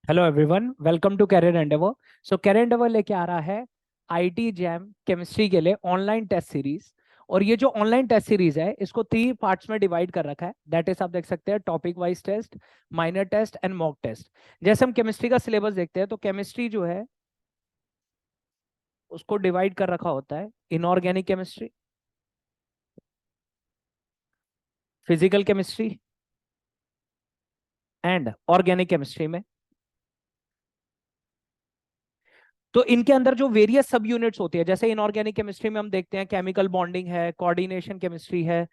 Hello everyone, welcome to Career Endeavour. So Career Endeavour लेके आ रहा है आईटी जैम केमिस्ट्री के लिए ऑनलाइन टेस्ट सीरीज। और ये जो ऑनलाइन टेस्ट सीरीज है इसको 3 पार्ट्स में डिवाइड कर रखा है। दैट इज आप देख सकते हैं topic wise test, minor test and mock test. जैसे हम केमिस्ट्री का सिलेबस देखते हैं तो केमिस्ट्री जो है उसको डिवाइड कर रखा होता है inorganic chemistry, physical chemistry and organic chemistry में। तो इनके अंदर जो वेरियस सब यूनिट्स होती है, जैसे इनऑर्गेनिक केमिस्ट्री में हम देखते हैं केमिकल बॉन्डिंग है, कोऑर्डिनेशन केमिस्ट्री है,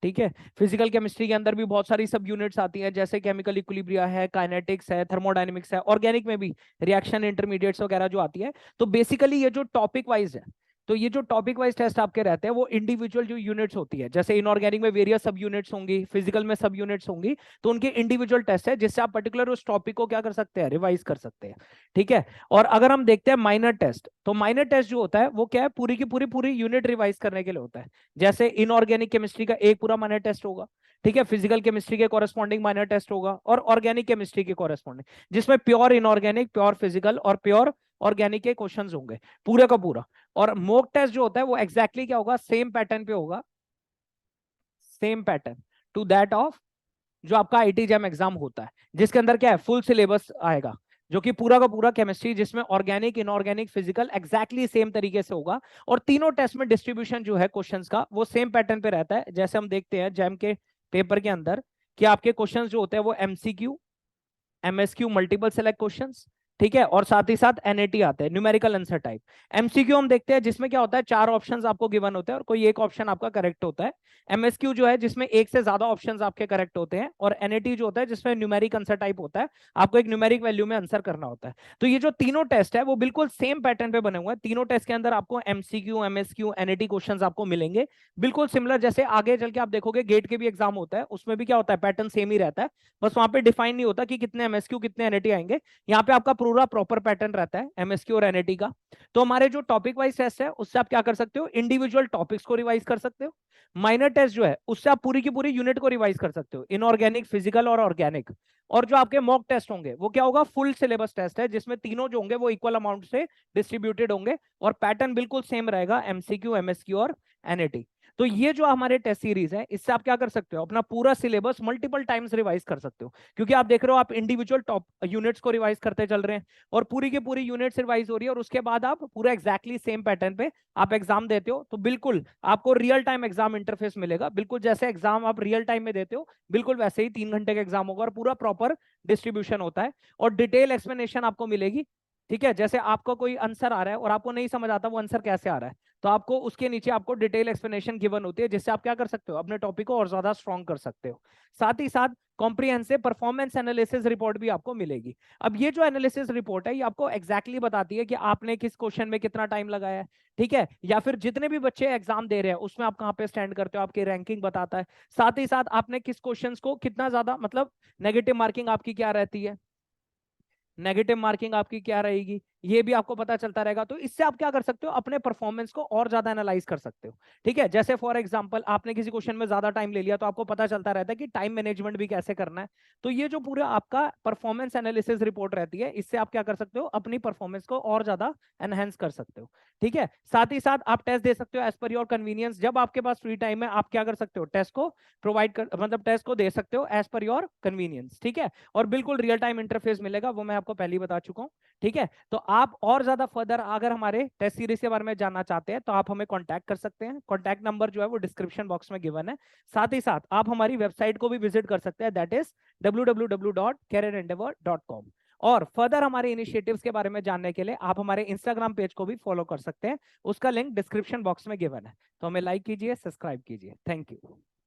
ठीक है। फिजिकल केमिस्ट्री के अंदर भी बहुत सारी सब यूनिट्स आती हैं, जैसे केमिकल इक्विलिब्रिया है, काइनेटिक्स है, थर्मोडायनेमिक्स है। ऑर्गेनिक में भी रिएक्शन इंटरमीडिएट्स वगैरह जो आती है। तो बेसिकली ये जो टॉपिक वाइज है, तो ये जो टॉपिक वाइज टेस्ट आपके रहते हैं वो इंडिविजुअल जो यूनिट्स होती है, जैसे इनऑर्गेनिक में वेरियस सब यूनिट्स होंगी, फिजिकल में सब यूनिट्स होंगी, तो उनके इंडिविजुअल टेस्ट है जिससे आप पर्टिकुलर उस टॉपिक को क्या कर सकते हैं, रिवाइज कर सकते हैं, ठीक है। और अगर हम देखते हैं माइनर टेस्ट, तो माइनर टेस्ट जो होता है वो क्या है, पूरी की पूरी यूनिट रिवाइज करने के लिए होता है। जैसे इनऑर्गेनिक केमिस्ट्री का एक पूरा माइनर टेस्ट होगा, ठीक है, फिजिकल केमिस्ट्री के कॉरेस्पॉन्डिंग माइनर टेस्ट होगा, और ऑर्गेनिक केमिस्ट्री के कॉरेस्पॉन्डिंग, जिसमें प्योर इनऑर्गेनिक, प्योर फिजिकल और प्योर ऑर्गेनिक के क्वेश्चंस होंगे पूरे का पूरा। और मॉक टेस्ट जो होता है वो एग्जैक्टली क्या होगा, सेम पैटर्न पे होगा, same pattern to that of जो आपका आईटी जैम एग्जाम होता है, जिसके अंदर क्या है, फुल सिलेबस आएगा, जो कि पूरा का पूरा केमिस्ट्री, जिसमें organic, inorganic, physical exactly same तरीके से होगा। और तीनों टेस्ट में डिस्ट्रीब्यूशन जो है क्वेश्चंस का वो सेम पैटर्न पे रहता है। जैसे हम देखते हैं जैम के पेपर के अंदर कि आपके क्वेश्चंस जो होते हैं वो MCQ, MSQ, multiple select questions, ठीक है, और साथ ही साथ एनएटी आते हैं, न्यूमेरिकल आंसर टाइप। एमसीक्यू हम देखते हैं जिसमें क्या होता है, 4 ऑप्शंस आपको गिवन होते हैं और कोई एक ऑप्शन आपका करेक्ट होता है। एमएसक्यू जो है जिसमें एक से ज्यादा ऑप्शंस आपके करेक्ट होते हैं, और एनएटी जो होता है जिसमें न्यूमेरिक आंसर टाइप होता है, आपको एक न्यूमेरिक वैल्यू में आंसर करना होता है। तो ये जो तीनों टेस्ट है वो बिल्कुल सेम पैटर्न पे बने हुए हैं। तीनों टेस्ट के अंदर आपको एमसीक्यू, एमएसक्यू, एनएटी क्वेश्चंस आपको मिलेंगे, बिल्कुल सिमिलर। जैसे आगे चल के आप देखोगे गेट के भी एग्जाम होता है, उसमें भी क्या होता है, पैटर्न सेम ही रहता है, बस वहां पे डिफाइन नहीं होता कि कितने एमएसक्यू कितने एनएटी आएंगे। यहाँ पे आपका पूरा प्रॉपर पैटर्न रहता है एमएसक्यू और एनएटी का। तो हमारे जो टॉपिक वाइज टेस्ट है उससे आप क्या कर सकते हो, इंडिविजुअल टॉपिक्स को रिवाइज कर सकते हो। माइनर टेस्ट जो है उससे आप पूरी की पूरी यूनिट को रिवाइज कर सकते हो, इनऑर्गेनिक, फिजिकल और ऑर्गेनिक। और जो आपके मॉक टेस्ट होंगे वो क्या होगा, फुल सिलेबस टेस्ट है, जिसमें तीनों जो होंगे वो इक्वल अमाउंट से डिस्ट्रीब्यूटेड होंगे, और पैटर्न बिल्कुल सेम रहेगा, एमसीक्यू, एमएसक्यू और एनएटी। तो ये जो हमारे टेस्ट सीरीज है इससे आप क्या कर सकते हो, अपना पूरा सिलेबस मल्टीपल टाइम्स रिवाइज कर सकते हो, क्योंकि आप देख रहे हो आप इंडिविजुअल टॉप यूनिट्स को रिवाइज करते चल रहे हैं, और पूरी की पूरी यूनिट्स रिवाइज हो रही है, और उसके बाद आप पूरा एग्जैक्टली सेम पैटर्न पे आप एग्जाम देते हो। तो बिल्कुल आपको रियल टाइम एग्जाम इंटरफेस मिलेगा, बिल्कुल जैसे एग्जाम आप रियल टाइम में देते हो बिल्कुल वैसे ही 3 घंटे का एग्जाम होगा, और पूरा प्रॉपर डिस्ट्रीब्यूशन होता है, और डिटेल एक्सप्लेनेशन आपको मिलेगी, ठीक है। जैसे आपका कोई आंसर आ रहा है और आपको नहीं समझ आता वो आंसर कैसे आ रहा है, तो आपको उसके नीचे आपको डिटेल एक्सप्लेनेशन गिवन होती है, जिससे आप क्या कर सकते हो, अपने टॉपिक को और ज्यादा स्ट्रॉन्ग कर सकते हो। साथ ही साथ कॉम्प्रिहेंसिव परफॉर्मेंस एनालिसिस रिपोर्ट भी आपको मिलेगी। अब ये जो एनालिसिस रिपोर्ट है ये आपको एग्जैक्टली बताती है कि आपने किस क्वेश्चन में कितना टाइम लगाया है, ठीक है, या फिर जितने भी बच्चे एग्जाम दे रहे हैं उसमें आप कहाँ पे स्टैंड करते हो, आपकी रैंकिंग बताता है। साथ ही साथ आपने किस क्वेश्चंस को कितना ज्यादा, मतलब नेगेटिव मार्किंग आपकी क्या रहती है, नेगेटिव मार्किंग आपकी क्या रहेगी, ये भी आपको पता चलता रहेगा। तो इससे आप क्या कर सकते हो, अपने परफॉर्मेंस को और ज्यादा एनालाइज कर सकते हो, ठीक है। जैसे फॉर एग्जांपल आपने किसी क्वेश्चन में ज्यादा टाइम ले लिया तो आपको पता चलता रहता है कि टाइम मैनेजमेंट भी कैसे करना है। तो ये जो पूरा आपका परफॉर्मेंस एनालिसिस रिपोर्ट रहती है, इससे आप क्या कर सकते हो, अपनी परफॉर्मेंस को और ज्यादा एनहेंस कर सकते हो, ठीक है। साथ ही साथ आप टेस्ट दे सकते हो एज पर योर कन्वीनियंस, जब आपके पास फ्री टाइम है आप क्या कर सकते हो, टेस्ट को प्रोवाइड कर, मतलब टेस्ट को दे सकते हो एज पर योर कन्वीनियंस, ठीक है। और बिल्कुल रियल टाइम इंटरफेस मिलेगा, वो मैं आपको पहले ही बता चुका हूँ, ठीक है। तो आप और ज्यादा फर्दर अगर हमारे टेस्ट सीरीज के बारे में जानना चाहते हैं तो आप हमें कांटेक्ट कर सकते हैं। कांटेक्ट नंबर जो है वो डिस्क्रिप्शन बॉक्स में गिवन है। साथ ही साथ आप हमारी वेबसाइट को भी विजिट कर सकते हैं, दैट इज www.careerendeavor.com। और फर्दर हमारे इनिशिएटिव्स के बारे में जानने के लिए आप हमारे इंस्टाग्राम पेज को भी फॉलो कर सकते हैं, उसका लिंक डिस्क्रिप्शन बॉक्स में गिवन है। तो हमें लाइक कीजिए, सब्सक्राइब कीजिए। Thank you.